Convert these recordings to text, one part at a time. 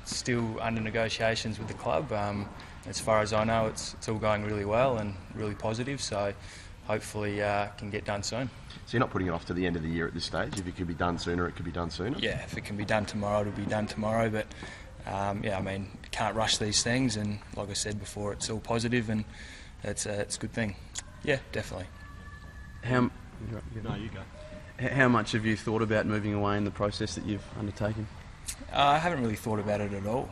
Still under negotiations with the club. As far as I know, it's all going really well and really positive, so hopefully can get done soon. So you're not putting it off to the end of the year at this stage? If it could be done sooner, it could be done sooner? Yeah, if it can be done tomorrow, it'll be done tomorrow, but yeah, I mean, you can't rush these things, and like I said before, it's all positive and it's a good thing. Yeah, definitely. No, you go. How much have you thought about moving away in the process that you've undertaken? I haven't really thought about it at all.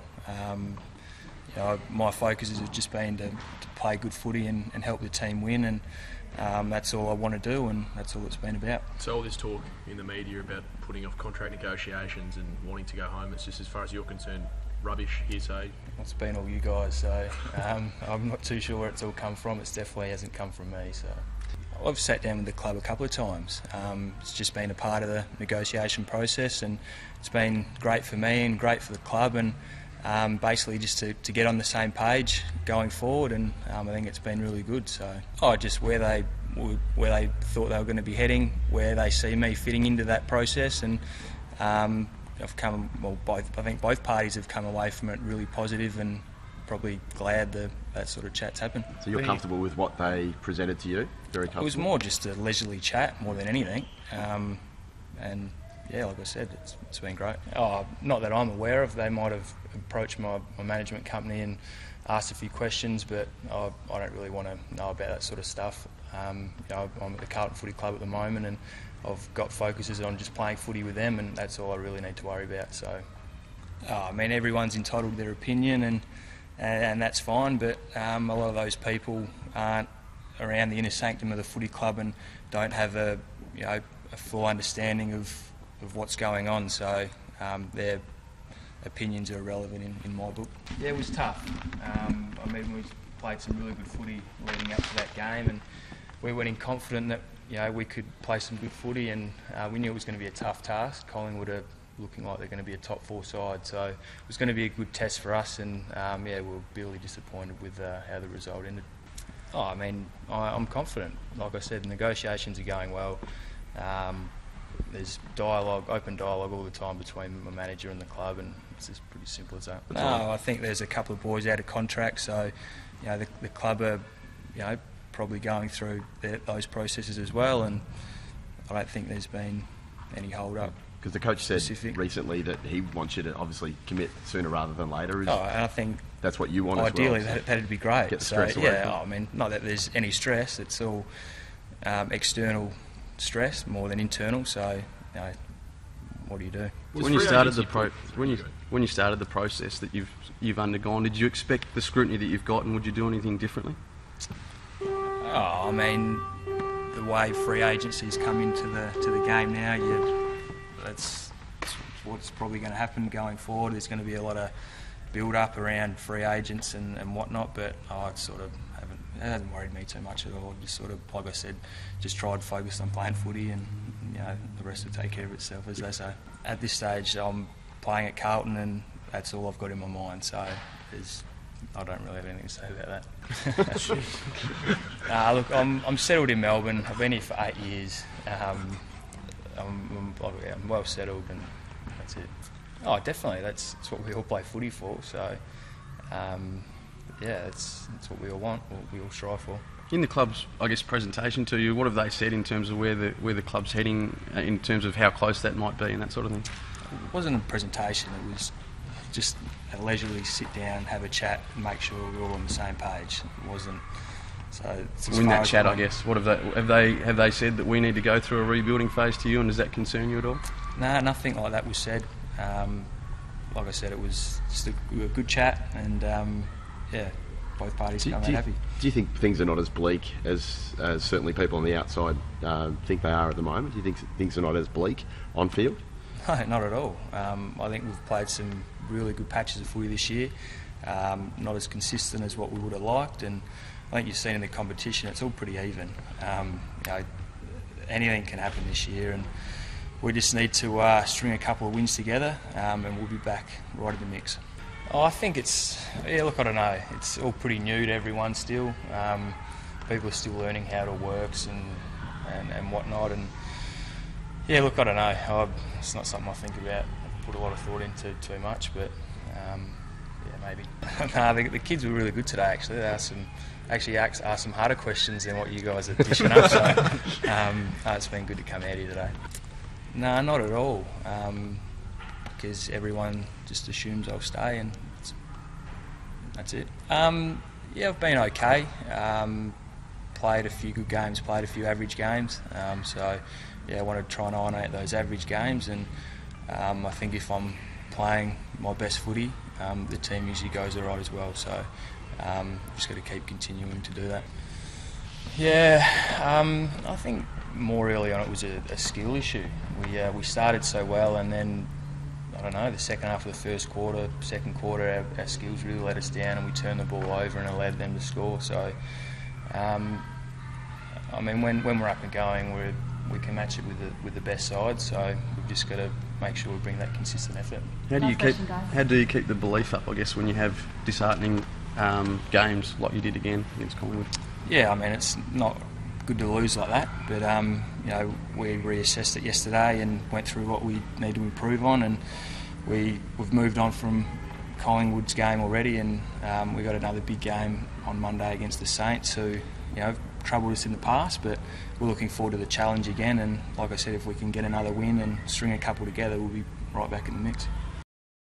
My focus has just been to play good footy and help the team win, and that's all I want to do, and that's all it's been about. So all this talk in the media about putting off contract negotiations and wanting to go home, it's just, as far as you're concerned, rubbish, hearsay? It's been all you guys, so I'm not too sure where it's all come from. It definitely hasn't come from me. So I've sat down with the club a couple of times. It's just been a part of the negotiation process, and it's been great for me and great for the club, and basically just to get on the same page going forward, and I think it's been really good. So just where they thought they were going to be heading, where they see me fitting into that process, and I think both parties have come away from it really positive and probably glad that sort of chat's happened. So you're comfortable with what they presented to you? Very comfortable? It was more just a leisurely chat more than anything, and yeah, like I said, it's been great. Not that I'm aware of. They might have approached my management company and asked a few questions, but I don't really want to know about that sort of stuff. I'm at the Carlton Footy Club at the moment, and I've got focuses on just playing footy with them, and that's all I really need to worry about. So, I mean, everyone's entitled to their opinion, and that's fine, but a lot of those people aren't around the inner sanctum of the footy club and don't have a full understanding of what's going on, so their opinions are irrelevant in my book. Yeah, it was tough. I mean, we played some really good footy leading up to that game, and we went in confident that we could play some good footy, and we knew it was going to be a tough task. Collingwood are looking like they're going to be a top four side, so it was going to be a good test for us, and we were really disappointed with how the result ended. I mean, I'm confident. Like I said, the negotiations are going well. There's open dialogue all the time between my manager and the club, and it's just pretty simple as that. No, I think there's a couple of boys out of contract, so the club are probably going through those processes as well, and I don't think there's been any hold up. Because the coach said recently that he wants you to obviously commit sooner rather than later. And I think that's what you want. Ideally, as well, that'd be great. Get the stress away. I mean, not that there's any stress. It's all external stress more than internal. So, what do you do? When you started the process that you've undergone, did you expect the scrutiny that you've got, and would you do anything differently? I mean, the way free agencies come into the game now, that's what's probably going to happen going forward. There's going to be a lot of build-up around free agents and whatnot, but it hasn't worried me too much at all. Just sort of, like I said, just tried to focus on playing footy, and the rest will take care of itself, as they say. At this stage, I'm playing at Carlton, and that's all I've got in my mind. So I don't really have anything to say about that. Look, I'm settled in Melbourne. I've been here for 8 years. I'm well settled, and that's it. Definitely. That's what we all play footy for. So, that's what we all want. What we all strive for. In the club's, presentation to you, what have they said in terms of where the club's heading, in terms of how close that might be and that sort of thing? It wasn't a presentation. It was just a leisurely sit down, have a chat, and make sure we're all on the same page. It wasn't. So in that chat, I guess, what have they said that we need to go through a rebuilding phase to you, and does that concern you at all? No, nothing like that was said. Like I said, it was just a good chat, and both parties come out happy. Do you think things are not as bleak as certainly people on the outside think they are at the moment? Do you think things are not as bleak on field? No, not at all. I think we've played some really good patches of footy this year. Not as consistent as what we would have liked, and I think you've seen in the competition it's all pretty even. Anything can happen this year, and we just need to string a couple of wins together, and we'll be back right in the mix. I think I don't know. It's all pretty new to everyone still. People are still learning how it all works and whatnot. And I don't know. It's not something I think about put a lot of thought into too much, but maybe. No, the kids were really good today. Actually, they asked some harder questions than what you guys are dishing up. So it's been good to come out here today. No, not at all. Because everyone just assumes I'll stay, and that's it. I've been okay. Played a few good games, played a few average games. I want to try and nominate those average games, and I think if I'm playing my best footy, the team usually goes all right as well. So just got to keep continuing to do that. I think more early on it was a skill issue. We started so well, and then I don't know, the second half of the second quarter, our skills really let us down, and we turned the ball over and allowed them to score. So, when we're up and going, we can match it with the best side. So we've just got to make sure we bring that consistent effort. How do you keep the belief up, I guess, when you have disheartening games like you did again against Collingwood? Yeah, it's not good to lose like that, but we reassessed it yesterday and went through what we need to improve on, and we've moved on from Collingwood's game already, and we got another big game on Monday against the Saints, who troubled us in the past, but we're looking forward to the challenge again. And like I said, if we can get another win and string a couple together, we'll be right back in the mix.